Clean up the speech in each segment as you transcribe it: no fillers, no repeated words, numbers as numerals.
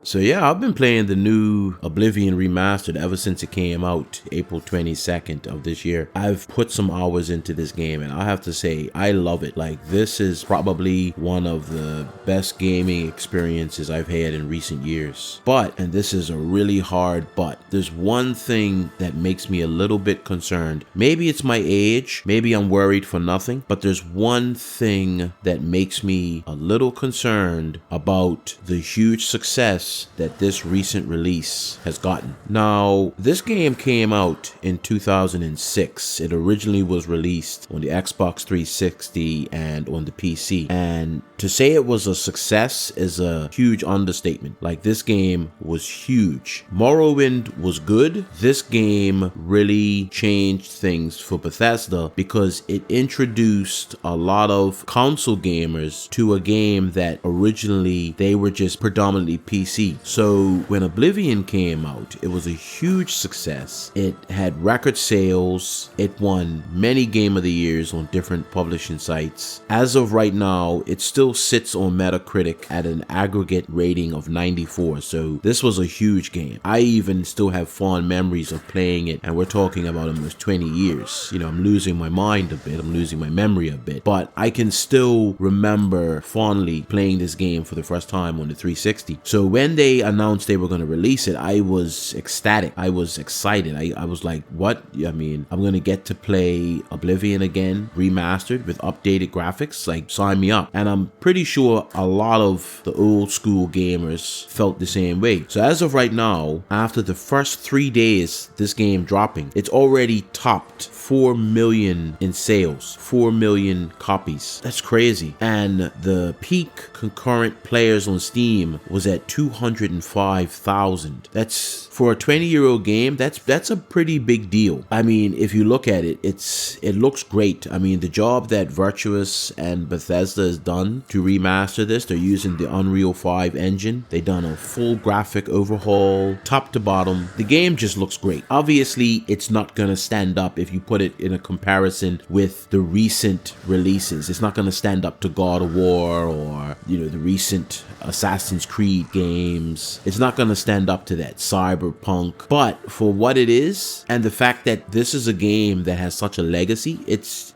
So yeah, I've been playing the new Oblivion Remastered ever since it came out April 22nd of this year. I've put some hours into this game and I have to say I love it. Like, this is probably one of the best gaming experiences I've had in recent years. But, and this is a really hard but, there's one thing that makes me a little bit concerned. Maybe it's my age, maybe I'm worried for nothing, but there's one thing that makes me a little concerned about the huge success that this recent release has gotten. Now, this game came out in 2006. It originally was released on the Xbox 360 and on the PC. And to say it was a success is a huge understatement. Like, this game was huge. Morrowind was good. This game really changed things for Bethesda because it introduced a lot of console gamers to a game that originally they were just predominantly PC. So when Oblivion came out, it was a huge success. It had record sales. It won many Game of the Years on different publishing sites. As of right now, it still sits on Metacritic at an aggregate rating of 94. So this was a huge game. I even still have fond memories of playing it, and we're talking about almost 20 years. You know, I'm losing my mind a bit. I'm losing my memory a bit. But I can still remember fondly playing this game for the first time on the 360. So when they announced they were going to release it, I was ecstatic. I was excited. I was like, what? I mean, I'm going to get to play Oblivion again, remastered with updated graphics. Like, sign me up. And I'm pretty sure a lot of the old school gamers felt the same way. So as of right now, after the first 3 days, this game dropping, it's already topped 4 million in sales, 4 million copies. That's crazy. And the peak concurrent players on Steam was at 205,000. That's, for a 20-year-old game, that's a pretty big deal. I mean, if you look at it, it looks great. I mean, the job that Virtuous and Bethesda has done to remaster this, they're using the Unreal 5 engine. They've done a full graphic overhaul, top to bottom. The game just looks great. Obviously, it's not gonna stand up if you put it in a comparison with the recent releases. It's not gonna stand up to God of War or, you know, the recent Assassin's Creed games. It's not gonna stand up to that. Cyberpunk. But for what it is, and the fact that this is a game that has such a legacy,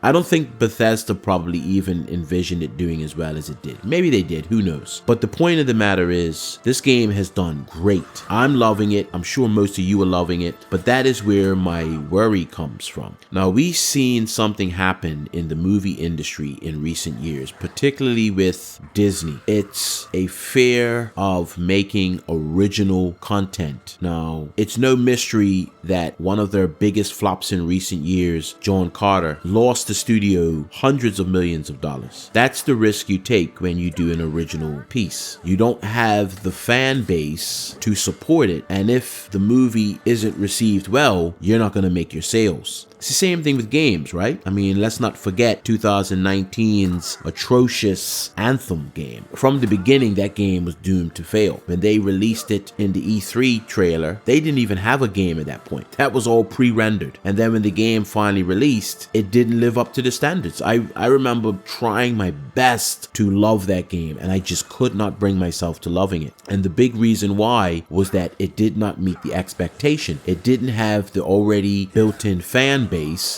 I don't think Bethesda probably even envisioned it doing as well as it did. Maybe they did, who knows? But the point of the matter is, this game has done great. I'm loving it. I'm sure most of you are loving it, but that is where my worry comes from. Now, we've seen something happen in the movie industry in recent years, particularly with Disney. It's a fear of making original content. Now, it's no mystery that one of their biggest flops in recent years, John Carter, lost the studio hundreds of millions of dollars. That's the risk you take when you do an original piece. You don't have the fan base to support it, and if the movie isn't received well, you're not going to make your sales. It's the same thing with games, right? I mean, let's not forget 2019's atrocious Anthem game. From the beginning, that game was doomed to fail. When they released it in the E3 trailer, they didn't even have a game at that point. That was all pre-rendered. And then when the game finally released, it didn't live up to the standards. I remember trying my best to love that game, and I just could not bring myself to loving it. And the big reason why was that it did not meet the expectation. It didn't have the already built-in fan base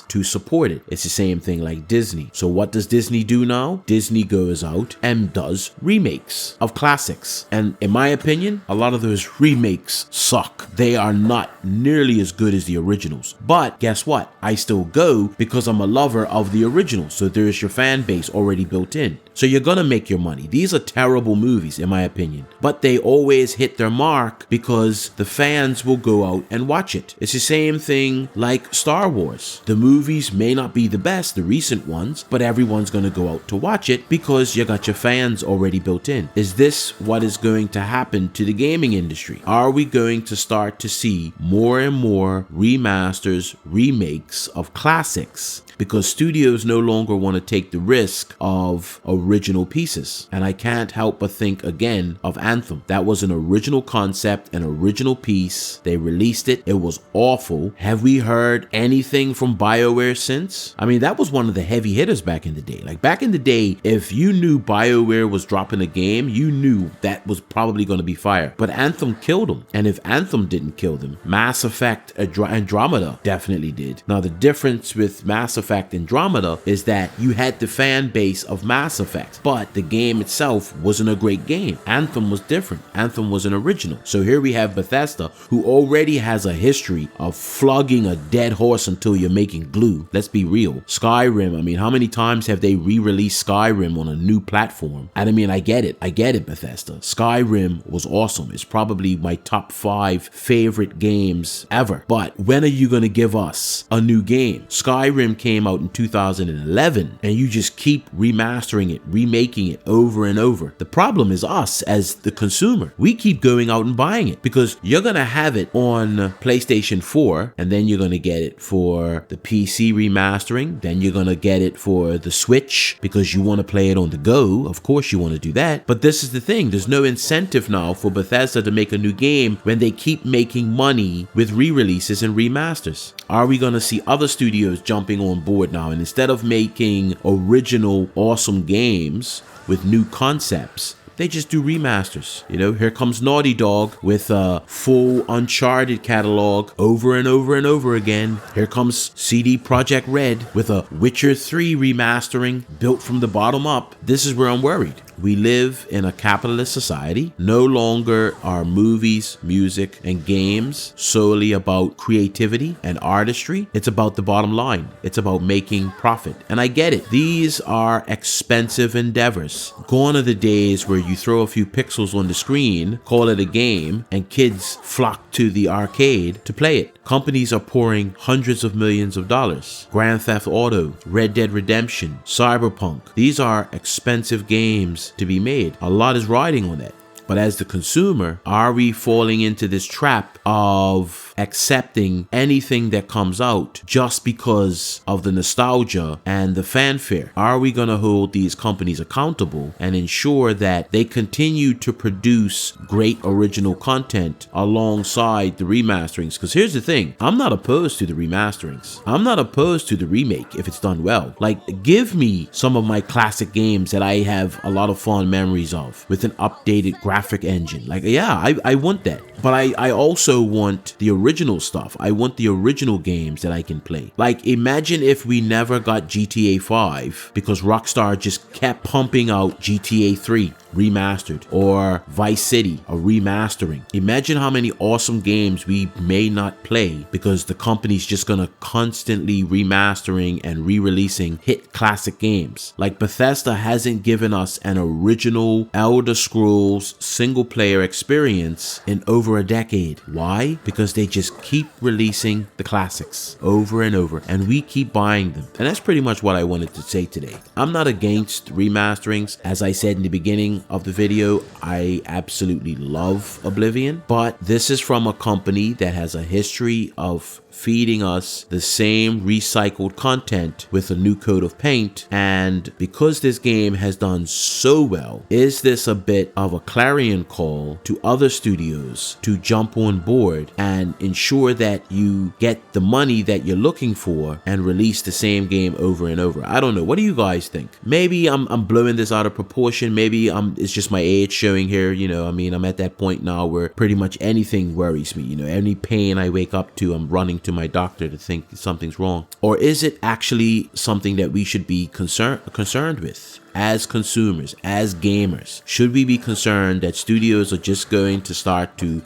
to support it. It's the same thing like Disney. So what does Disney do now? Disney goes out and does remakes of classics. And in my opinion, a lot of those remakes suck. They are not nearly as good as the originals. But guess what? I still go because I'm a lover of the original. So there's your fan base already built in. So you're gonna make your money. These are terrible movies, in my opinion. But they always hit their mark because the fans will go out and watch it. It's the same thing like Star Wars. The movies may not be the best, the recent ones, but everyone's gonna go out to watch it because you got your fans already built in. Is this what is going to happen to the gaming industry? Are we going to start to see more and more remasters, remakes of classics? because studios no longer want to take the risk of original pieces. And I can't help but think again of Anthem. That was an original concept, an original piece. They released it. It was awful. Have we heard anything from BioWare since? I mean, that was one of the heavy hitters back in the day. Like back in the day, if you knew BioWare was dropping a game, you knew that was probably going to be fire. But Anthem killed them. And if Anthem didn't kill them, Mass Effect Andromeda definitely did. Now, the difference with Mass Effect Andromeda is that you had the fan base of Mass Effect, but the game itself wasn't a great game. Anthem was different. Anthem was an original. So here we have Bethesda, who already has a history of flogging a dead horse until you're making glue. Let's be real. Skyrim, I mean, how many times have they re-released Skyrim on a new platform? And I mean, I get it, Bethesda. Skyrim was awesome. It's probably my top 5 favorite games ever. But when are you going to give us a new game? Skyrim came out in 2011, and you just keep remastering it, remaking it over and over. The problem is us as the consumer. We keep going out and buying it because you're going to have it on PlayStation 4, and then you're going to get it for the PC remastering. Then you're going to get it for the Switch because you want to play it on the go. Of course you want to do that. But this is the thing. There's no incentive now for Bethesda to make a new game when they keep making money with re-releases and remasters. Are we going to see other studios jumping on board now, and instead of making original awesome games with new concepts, they just do remasters? You know, here comes Naughty Dog with a full Uncharted catalog over and over and over again. Here comes CD Projekt Red with a Witcher 3 remastering built from the bottom up. This is where I'm worried. We live in a capitalist society. No longer are movies, music, and games solely about creativity and artistry. It's about the bottom line. It's about making profit. And I get it. These are expensive endeavors. Gone are the days where you throw a few pixels on the screen, call it a game, and kids flock to the arcade to play it. Companies are pouring hundreds of millions of dollars. Grand Theft Auto, Red Dead Redemption, Cyberpunk. These are expensive games to be made. A lot is riding on that. But as the consumer, are we falling into this trap of accepting anything that comes out just because of the nostalgia and the fanfare? Are we going to hold these companies accountable and ensure that they continue to produce great original content alongside the remasterings? Because here's the thing, I'm not opposed to the remasterings. I'm not opposed to the remake if it's done well. Like, give me some of my classic games that I have a lot of fond memories of with an updated graphic engine. Like, yeah, I want that. But I also want the original stuff. I want the original games that I can play. Like, imagine if we never got GTA 5 because Rockstar just kept pumping out GTA 3 remastered or Vice City a remastering. Imagine how many awesome games we may not play because the company's just gonna constantly remastering and re-releasing hit classic games. Like, Bethesda hasn't given us an original Elder Scrolls single player experience in over a decade. Why? Because they just keep releasing the classics over and over, and we keep buying them. And that's pretty much what I wanted to say today. I'm not against remasterings. As I said in the beginning of the video, I absolutely love Oblivion, but this is from a company that has a history of feeding us the same recycled content with a new coat of paint. And because this game has done so well, is this a bit of a clarion call to other studios to jump on board and ensure that you get the money that you're looking for and release the same game over and over? I don't know. What do you guys think? Maybe I'm blowing this out of proportion. Maybe it's just my age showing here. You know, I mean, I'm at that point now where pretty much anything worries me. You know, any pain I wake up to, I'm running to my doctor to think something's wrong. Or is it actually something that we should be concerned with? As consumers, as gamers, should we be concerned that studios are just going to start to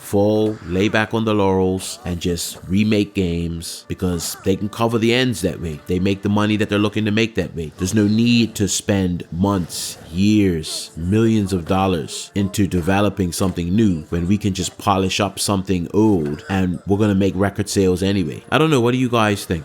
lay back on the laurels and just remake games because they can cover the ends that way? They make the money that they're looking to make that way. There's no need to spend months, years, millions of dollars into developing something new when we can just polish up something old and we're going to make record sales anyway. I don't know. What do you guys think?